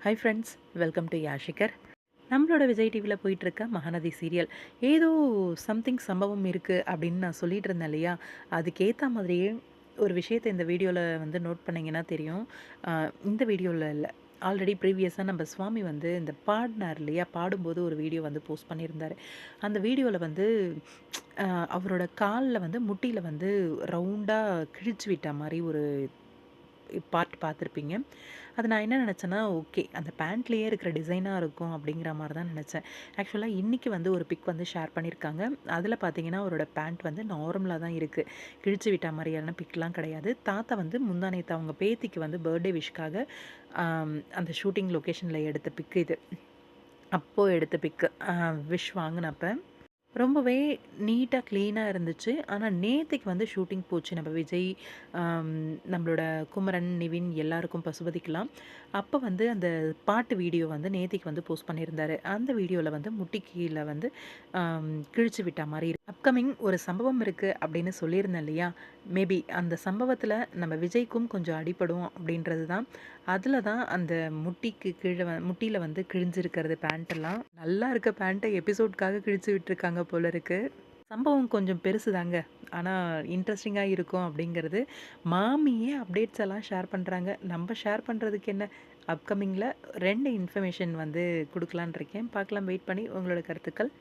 Hi friends, welcome to யாஷிகர். நம்மளோட விஜய் டிவியில் போயிட்டுருக்க மகாநதி சீரியல் ஏதோ சம்திங் சம்பவம் இருக்குது அப்படின்னு நான் சொல்லிட்டு இருந்தேன் இல்லையா? அதுக்கேற்ற மாதிரியே ஒரு விஷயத்தை இந்த வீடியோவில் வந்து நோட் பண்ணிங்கன்னா தெரியும். இந்த வீடியோவில் இல்லை, ஆல்ரெடி ப்ரீவியஸாக நம்ம சுவாமி வந்து இந்த பாடினார் இல்லையா? பாடும்போது ஒரு வீடியோ வந்து போஸ்ட் பண்ணியிருந்தார். அந்த வீடியோவில் வந்து அவரோட காலில் வந்து முட்டியில் வந்து ரவுண்டாக கிழிச்சு விட்ட மாதிரி ஒரு பார்ட் பார்த்துருப்பீங்க. அது நான் என்ன நினச்சேன்னா, ஓகே அந்த பேண்ட்லேயே இருக்கிற டிசைனாக இருக்கும் அப்படிங்கிற மாரி தான் நினச்சேன். ஆக்சுவலாக இன்றைக்கி வந்து ஒரு பிக் வந்து ஷேர் பண்ணியிருக்காங்க. அதில் பார்த்தீங்கன்னா, அவரோட பேண்ட் வந்து நார்மலாக தான் இருக்குது. கிழிச்சு விட்டா மாதிரியான பிக்லாம் கிடையாது. தாத்தா வந்து முந்தா நேத்து அவங்க பேத்திக்கு வந்து பர்த்டே விஷக்காக அந்த ஷூட்டிங் லொக்கேஷனில் எடுத்த பிக் இது. அப்போ எடுத்த பிக்கு. விஷ் வாங்குனப்ப. ரொம்பவே நீட்டா, க்ளீனா இருந்துச்சு. ஆனா, நேத்தைக்கு வந்து ஷூட்டிங் போச்சு. நம்ம விஜய், அம் நம்மளோட குமரன், நிவின் எல்லாருக்கும் பசுபதிக்கலாம். அப்ப வந்து அந்த பாட்டு வீடியோ வந்து நேத்திக்கு வந்து போஸ்ட் பண்ணியிருந்தாரு. அந்த வீடியோல வந்து முட்டி கீழ வந்து கிழிச்சு விட்டா மாரி இருக்கு. அப்கமிங் ஒரு சம்பவம் இருக்கு அப்படின்னு சொல்லியிருந்தேன் இல்லையா? மேபி அந்த சம்பவத்துல நம்ம விஜய்க்கும் கொஞ்சம் அடிபடும் அப்படின்றது தான். அதில தான் அந்த முட்டிக்கு கீழ முட்டியில வந்து கிழிஞ்சிருக்கிறது பேண்ட்டெல்லாம். நல்லா இருக்க பேண்ட்ட எபிசோட்காக கிழிச்சு விட்டுருக்காங்க போல இருக்கு. சம்பவம் கொஞ்சம் பெருசுதாங்க. ஆனா இன்ட்ரஸ்டிங்கா இருக்கும் அப்படிங்கிறது. மாமியே அப்டேட்ஸ் எல்லாம் ஷேர் பண்றாங்க. நம்ம ஷேர் பண்றதுக்கு என்ன? அப்கமிங்ல 2 இன்ஃபர்மேஷன் வந்து குடுக்கலான்னு இருக்கேன். பார்க்கலாம், வெயிட் பண்ணி உங்களோட கருத்துக்கள்.